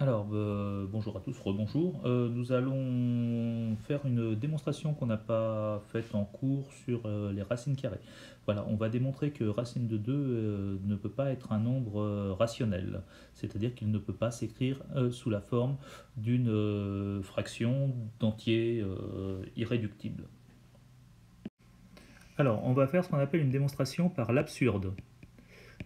Alors, bonjour à tous, rebonjour. Nous allons faire une démonstration qu'on n'a pas faite en cours sur les racines carrées. Voilà, on va démontrer que racine de 2 ne peut pas être un nombre rationnel, c'est-à-dire qu'il ne peut pas s'écrire sous la forme d'une fraction d'entier irréductible. Alors, on va faire ce qu'on appelle une démonstration par l'absurde.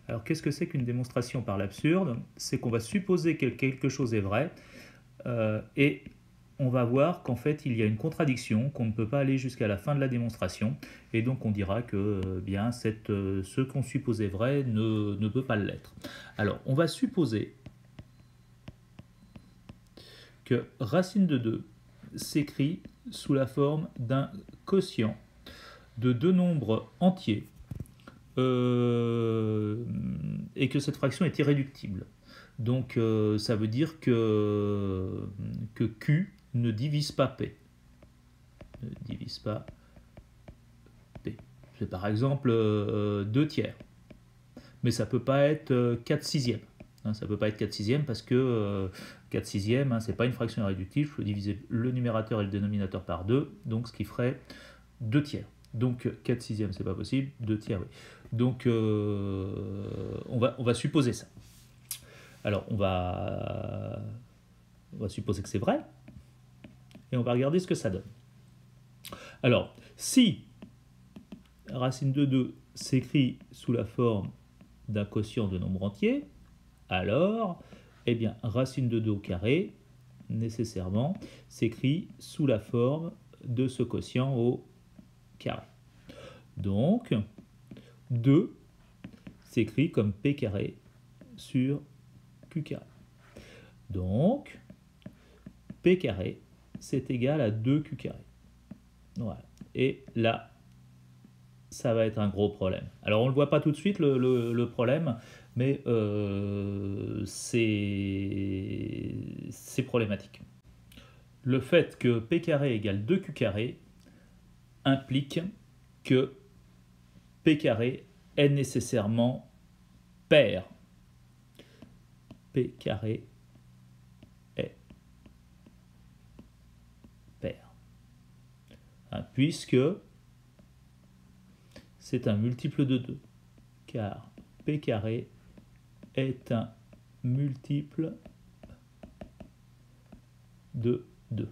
Alors, qu'est-ce que c'est qu'une démonstration par l'absurde? C'est qu'on va supposer que quelque chose est vrai, et on va voir qu'en fait il y a une contradiction, qu'on ne peut pas aller jusqu'à la fin de la démonstration, et donc on dira que ce qu'on supposait vrai ne peut pas l'être. Alors on va supposer que racine de 2 s'écrit sous la forme d'un quotient de deux nombres entiers, et que cette fraction est irréductible. Donc ça veut dire que Q ne divise pas P. Ne divise pas P. C'est par exemple 2 tiers. Mais ça ne peut pas être 4 sixièmes. Hein, ça ne peut pas être 4 sixièmes parce que 4 sixièmes, ce n'est pas une fraction irréductible. Il faut diviser le numérateur et le dénominateur par 2, donc ce qui ferait 2 tiers. Donc 4 sixièmes, c'est pas possible, 2 tiers, oui. Donc on va supposer ça. Alors on va supposer que c'est vrai, et on va regarder ce que ça donne. Alors, si racine de 2 s'écrit sous la forme d'un quotient de nombre entier, alors, eh bien, racine de 2 au carré, nécessairement, s'écrit sous la forme de ce quotient au carré. Donc, 2 s'écrit comme P carré sur Q carré. Donc, P carré, c'est égal à 2Q carré. Voilà. Et là, ça va être un gros problème. Alors on ne le voit pas tout de suite le problème, mais c'est problématique. Le fait que P carré égale 2Q carré implique que P carré est nécessairement pair. P carré est pair. Hein, puisque c'est un multiple de 2, car P carré est un multiple de 2.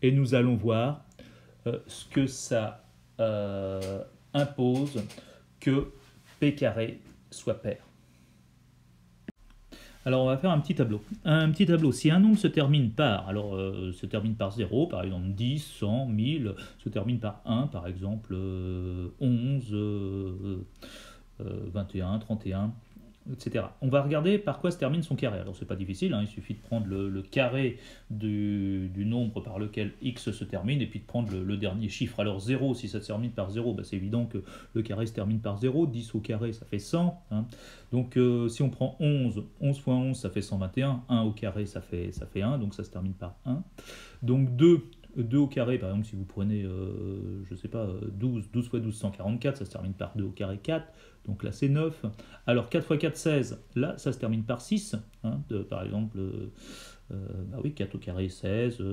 Et nous allons voir ce que ça impose que P carré soit pair. Alors on va faire un petit tableau. Un petit tableau, si un nombre se termine par, alors se termine par 0, par exemple 10, 100, 1000, se termine par 1, par exemple 11, 21, 31, etc. On va regarder par quoi se termine son carré. Alors c'est pas difficile, hein, il suffit de prendre le carré du nombre par lequel x se termine et puis de prendre le dernier chiffre. Alors 0, si ça se termine par 0, bah, c'est évident que le carré se termine par 0, 10 au carré ça fait 100. Hein. Donc si on prend 11, 11 fois 11 ça fait 121, 1 au carré ça fait 1, donc ça se termine par 1. Donc 2 au carré, par exemple, si vous prenez, je sais pas, 12 fois 12, 144, ça se termine par 2 au carré 4, donc là c'est 9. Alors 4 fois 4, 16, là ça se termine par 6, hein, par exemple, bah oui, 4 au carré 16,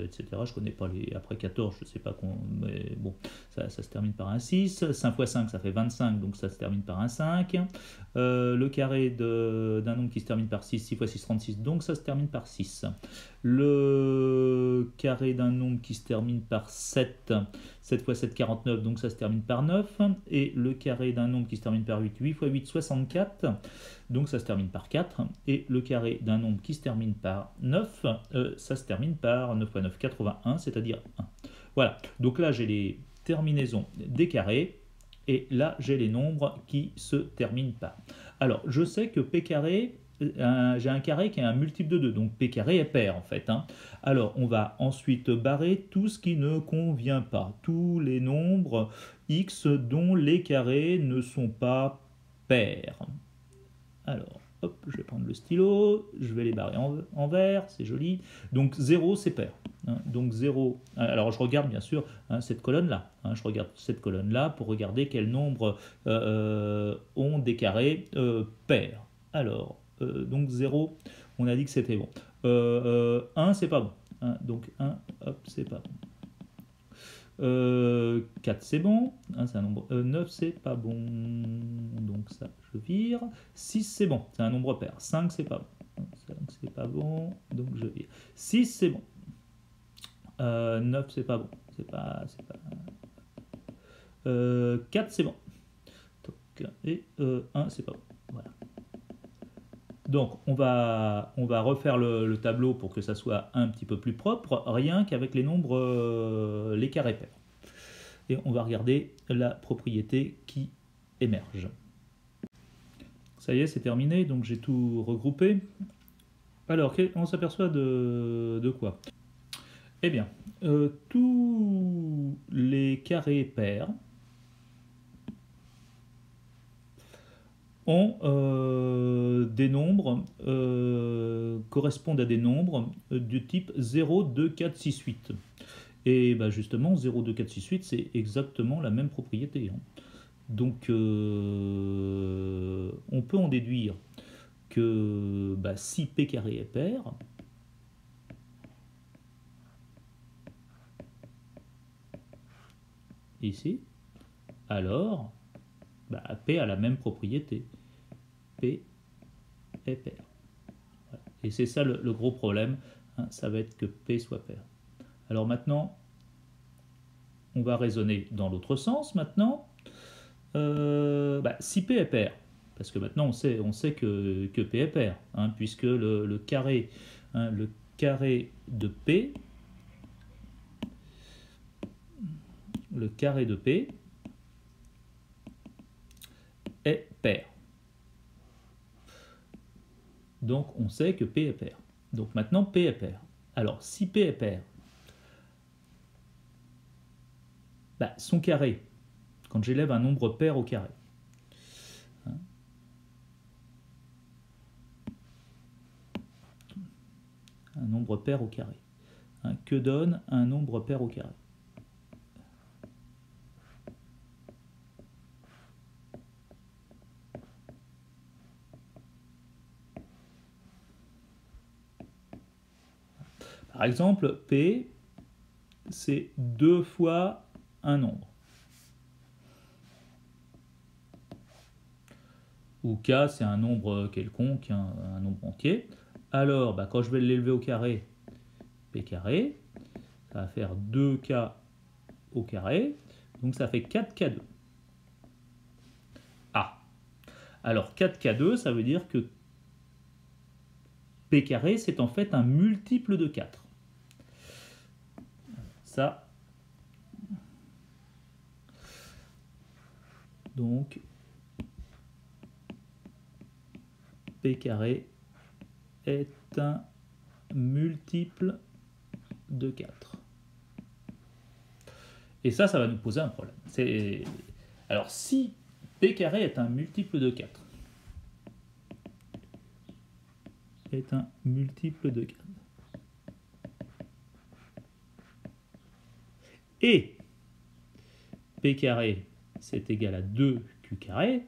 etc. Je connais pas les. Après 14, je sais pas mais bon, ça se termine par un 6. 5 fois 5, ça fait 25, donc ça se termine par un 5. Le carré d'un nombre qui se termine par 6, 6 fois 6, 36, donc ça se termine par 6. Le carré d'un nombre qui se termine par 7, 7 fois 7, 49, donc ça se termine par 9. Et le carré d'un nombre qui se termine par 8, 8 fois 8, 64, donc ça se termine par 4. Et le carré d'un nombre qui se termine par 9, ça se termine par 9 fois 9, 81, c'est-à-dire 1. Voilà, donc là j'ai les terminaisons des carrés, et là j'ai les nombres qui se terminent par. Alors je sais que P carré, j'ai un carré qui est un multiple de 2, donc P carré est pair en fait. Hein. Alors on va ensuite barrer tout ce qui ne convient pas, tous les nombres x dont les carrés ne sont pas pairs. Alors, hop, je vais prendre le stylo, je vais les barrer en vert, c'est joli. Donc 0, c'est pair. Hein, donc 0, alors je regarde bien sûr hein, cette colonne-là. Hein, je regarde cette colonne-là pour regarder quels nombres ont des carrés pairs. Alors, donc 0, On a dit que c'était bon. 1, c'est pas bon. Donc 1, hop, c'est pas bon. 4 c'est bon, c'est un nombre. 9 c'est pas bon, donc ça je vire. 6 c'est bon, c'est un nombre pair. 5 c'est pas bon, 5 c'est pas bon, donc je vire. 6 c'est bon. 9 c'est pas bon, c'est pas. 4 c'est bon. Et 1 c'est pas bon. Voilà. Donc on va refaire le tableau pour que ça soit un petit peu plus propre, rien qu'avec les nombres, les carrés pairs. Et on va regarder la propriété qui émerge. Ça y est, c'est terminé, donc j'ai tout regroupé. Alors, on s'aperçoit de quoi? Eh bien, tous les carrés pairs ont des nombres, correspondent à des nombres du type 0, 2, 4, 6, 8. Et bah justement, 0, 2, 4, 6, 8, c'est exactement la même propriété. Donc, on peut en déduire que si P carré est pair, ici, alors P a la même propriété. P est pair. Voilà. Et c'est ça le gros problème, ça va être que P soit pair. Alors maintenant, on va raisonner dans l'autre sens maintenant. Si P est pair, parce que maintenant on sait que P est pair, puisque le carré de P, est pair. Donc on sait que P est pair. Donc maintenant P est pair. Alors si P est pair, son carré, quand j'élève un nombre pair au carré, un nombre pair au carré, que donne un nombre pair au carré? Par exemple, P, c'est 2 fois un nombre. Ou K, c'est un nombre quelconque, un nombre entier. Alors, quand je vais l'élever au carré, P carré, ça va faire 2K au carré, donc ça fait 4K2. Ah, alors 4K2, ça veut dire que P carré, c'est en fait un multiple de 4. Ça, donc, P carré est un multiple de 4. Et ça va nous poser un problème. Alors, si P carré est un multiple de 4, et P carré, c'est égal à 2Q carré,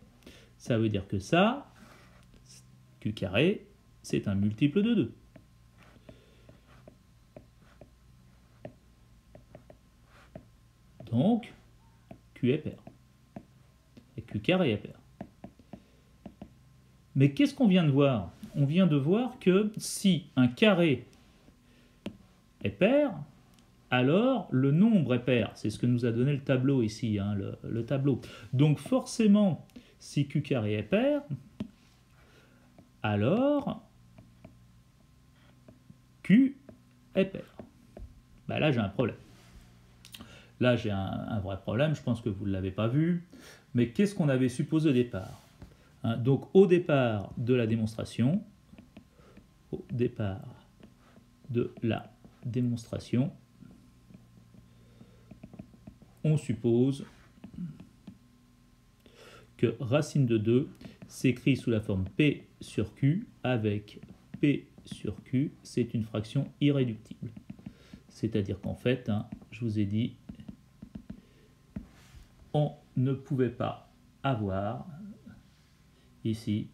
ça veut dire que ça, Q carré, c'est un multiple de 2. Donc, Q est pair. Et Q carré est pair. Mais qu'est-ce qu'on vient de voir? On vient de voir que si un carré est pair, alors le nombre est pair. C'est ce que nous a donné le tableau ici, le tableau. Donc forcément, si Q carré est pair, alors Q est pair. Là, j'ai un problème. Là, j'ai un vrai problème, je pense que vous ne l'avez pas vu. Mais qu'est-ce qu'on avait supposé au départ? Donc, au départ de la démonstration, on suppose que racine de 2 s'écrit sous la forme P sur Q avec P sur Q, c'est une fraction irréductible. C'est-à-dire qu'en fait, je vous ai dit, on ne pouvait pas avoir ici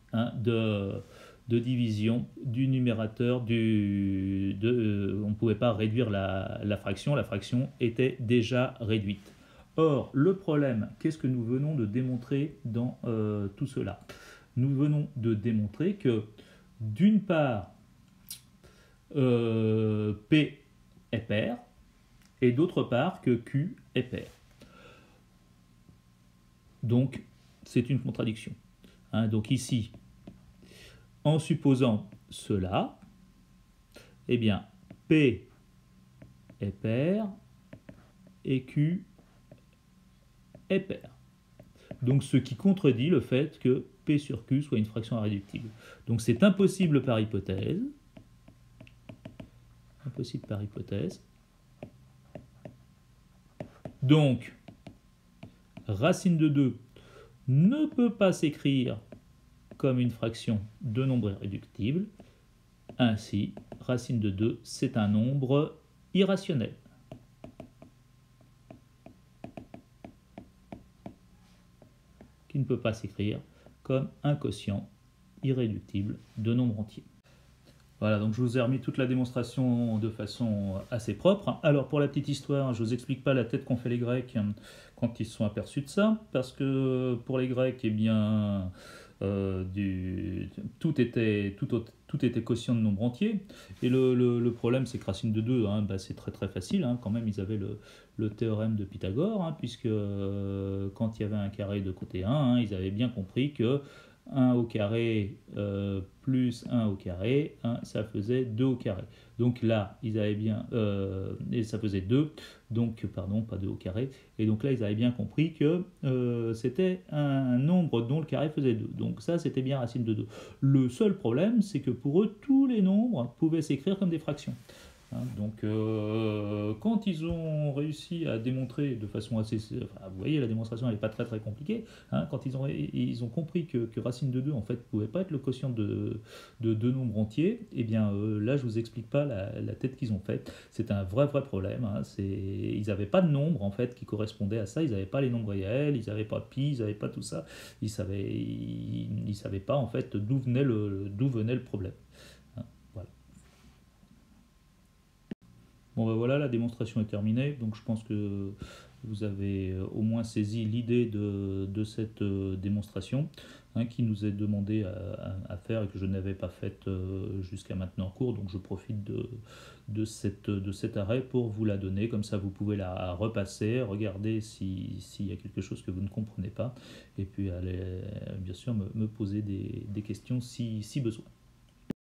de division du numérateur on ne pouvait pas réduire la fraction était déjà réduite. Or, le problème, qu'est-ce que nous venons de démontrer dans tout cela? Nous venons de démontrer que, d'une part, P est pair, et d'autre part que Q est pair. Donc, c'est une contradiction. Donc ici, en supposant cela, eh bien, P est pair et Q est pair. Donc, ce qui contredit le fait que P sur Q soit une fraction irréductible. Donc, c'est impossible par hypothèse. Impossible par hypothèse. Donc, racine de 2 ne peut pas s'écrire comme une fraction de nombre irréductible. Ainsi, racine de 2, c'est un nombre irrationnel. Qui ne peut pas s'écrire comme un quotient irréductible de nombre entier. Voilà, donc je vous ai remis toute la démonstration de façon assez propre. Alors pour la petite histoire, je ne vous explique pas la tête qu'ont fait les Grecs quand ils se sont aperçus de ça, parce que pour les Grecs, eh bien, tout était quotient de nombre entier. Et le problème, c'est que racine de 2, c'est très très facile. Quand même, ils avaient le théorème de Pythagore, puisque quand il y avait un carré de côté 1, ils avaient bien compris que 1 au carré plus 1 au carré, ça faisait 2 au carré. Donc là, ils avaient bien... et ça faisait 2, donc, pardon, pas 2 au carré. Et donc là, ils avaient bien compris que c'était un nombre dont le carré faisait 2. Donc ça, c'était bien racine de 2. Le seul problème, c'est que pour eux, tous les nombres pouvaient s'écrire comme des fractions. Donc, quand ils ont réussi à démontrer de façon assez... Enfin, vous voyez, la démonstration n'est pas très très compliquée. Quand ils ont compris que racine de 2, en fait, ne pouvait pas être le quotient de deux nombres entiers, et bien là, je ne vous explique pas la tête qu'ils ont faite. C'est un vrai problème. Ils n'avaient pas de nombre, en fait, qui correspondait à ça. Ils n'avaient pas les nombres réels, ils n'avaient pas pi, ils n'avaient pas tout ça. Ils ne savaient pas, en fait, d'où venait le problème. Voilà. Bon ben voilà, la démonstration est terminée, donc je pense que vous avez au moins saisi l'idée de cette démonstration qui nous est demandée à faire et que je n'avais pas faite jusqu'à maintenant en cours, donc je profite de cet arrêt pour vous la donner, comme ça vous pouvez la repasser, regarder s'il y a quelque chose que vous ne comprenez pas, et puis allez bien sûr me poser des questions si besoin.